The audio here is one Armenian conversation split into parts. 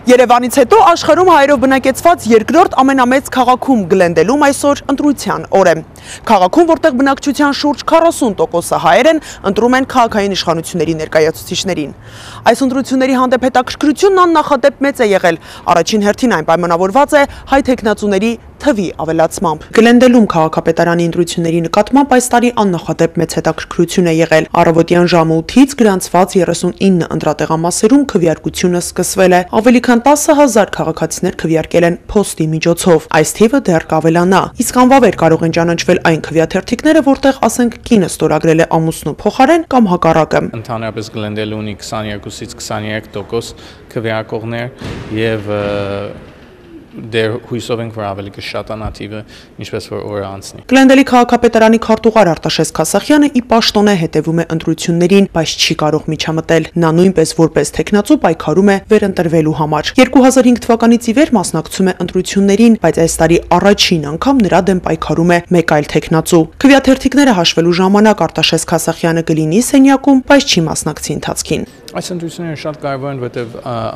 Երևանից հետո աշխարհում հայերով բնակեցված երկրորդ ամենամեծ քաղաքում Գլենդելում այսօր ընտրության օր է։ Քաղաքում, որտեղ բնակչության շուրջ 40%-ը հայեր են, ընտրում են քաղաքային իշխանությունների ներկայացուցիչներին։ Այս ընտրությունների հանդեպ հետաքրքրությունն աննախադեպ մեծ է եղել։ Առաջին հերթին այն պայմանավորված է հայ թեկնածուների թվի ավելացմամբ։ Գլենդելում քաղաքապետարանի ընտրությունների նկատմամբ այս տարի աննախադեպ մեծ հետաքրքրություն է եղել։ Առավոտյան ժամը 8-ից գրանցված 39 ընտրատեղամասերում քվեարկությունը սկսվել է։ Ավելի քան 10,000 քաղաքացիներ քվեարկել են փոստի միջոցով։ Այս թիվը դեռ կավելանա։ Իսկ անվավեր կարող են ճանաչվել այն քվեաթերթիկները, որտեղ, ասենք, կինը ստորագրել է ամուսնու փոխարեն կամ հակառակը։ Ընդհանրապես Գլենդելը ունի 22-ից 23% քվեարկողներ եւ դեր հույսով ենք, որ ավելի կշատանա թիվը, ինչպես որ օրը անցնի։ Գլենդելի քաղաքապետարանի քարտուղար Արտաշես Քասախյանը ի պաշտոնե հետևում է ընտրություններին, բայց չի կարող միջամտել։ Նա նույնպես որպես թեկնածու պայքարում է վերընտրվելու համար։ 2005 թվականից ի վեր մասնակցում է ընտրություններին, բայց այս տարի առաջին անգամ նրա դեմ պայքարում է մեկ այլ թեկնածու։ Քվեաթերթիկները հաշվելու ժամանակ Արտաշես Քասախյանը կլինի սենյակում, բայց չի մասնակցի ընթացքին։ Այս ընտրությունները շատ կարևոր են, որտեղ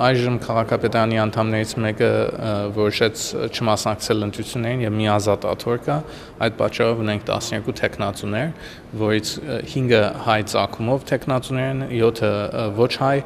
այժմ քաղաքապետարանի անդամներից մեկը որոշեց չմասնակցել ընտրություններին եւ մի ազատ աթոռ կա։ Այդ պատճառով ունենք 12 թեկնածուներ, որից 5-ը հայ ծագումով թեկնածուներ են, 7-ը ոչ հայ,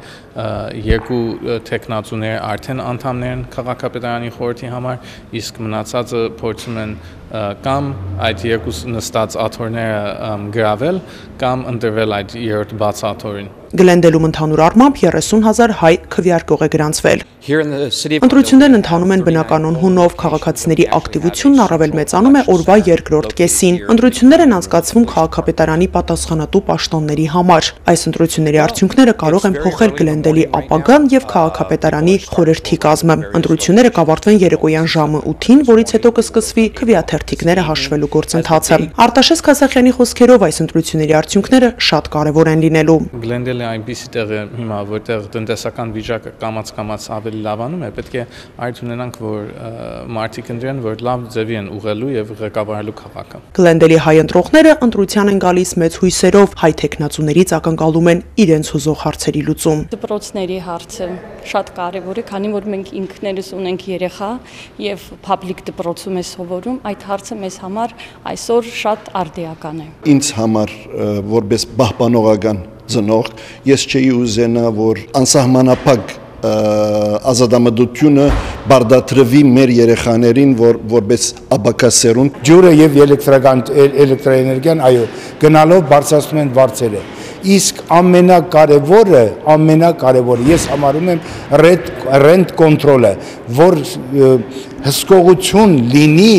2 թեկնածուներ արդեն անդամներ են քաղաքապետարանի խորհրդի համար, իսկ մնացածը փորձում են կամ այդ երկու նստած աթոռները գրավել, կամ ընտրվել այդ երրորդ բաց աթոռին։ Գլենդելում ընդհանուր առմամբ 30,000 հայ քվեարկող է գրանցվել։ Ընտրություններն ընթանում են բնականոն հունով, քաղաքացիների ակտիվությունն առավել մեծանում է օրվա երկրորդ կեսին։ Ընտրություններ են անցկացվում քաղաքապետարանի պատասխանատու պաշտոնների համար։ Այս ընտրությունների արդյունքները կարող են փոխել Գլենդելի ապագան եւ քաղաքապետարանի խորհրդի կազմը։ Ընտրությունները կավարտվեն երեկոյան ժամը 8-ին, որից հետո կսկսվի քվեաթերթիկները հաշվելու գործընթացը։ Արտաշես Քասախյանի խոսքերով այս ընտրությունների արդյունքները շատ կարևոր են լինելու։ Գլենդելը այնպիսի տեղ է հիմա, որտեղ տնտեսական վիճակը կամաց ավելի լավանում է, պետք է այլ ունենանք, որ մարդիկ ընտրեն, որ լավ ձևի են ուղղելու եւ ղեկավարելու քաղաքը։ Գլենդելի հայ ընտրողները ընտրության են գալիս մեծ հույսերով, հայ թեկնածուներից ակնկալում են իրենց հուզող հարցերի լուծում։ Դպրոցների հարցը շատ կարևոր է, քանի որ մենք ինքներս ունենք երեխա եւ փաբլիկ դպրոցում է սովորում, այդ հարցը մեզ համար այսօր շատ արդիական է։ Ինձ համար որպես պահպանողական ծնող ես չէի ուզենա, որ անսահմանափակ ազատամտությունը բարդատրվի մեր երեխաներին, որպես աբակասերունդ։ Ջուրը եւ էլեկտրաէներգիան, այո, գնալով բարձրացնում են վարձերը։ Իսկ ամենակարևորը ես համարում եմ rent control-ը, որ հսկողություն լինի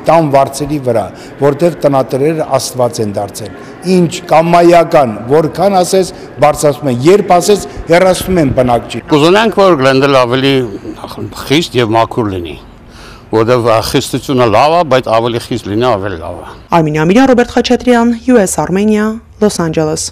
տան վարձերի վրա, որտեղ տնատերերը աստված են դարձել։ Ինչ կամայական, որքան ասես բարձրացում են, երբ ասես հեռացնում են բնակչի։ Կուզենանք, որ Գլենդելը ավելի խիստ եւ մաքուր լինի, որտեղ խիստությունը լավ է, բայց ավելի խիստ լինի ավելի լավ է։ Արմինե Ամիրյան, Ռոբերտ Խաչատրյան, US Armenia, Los Angeles։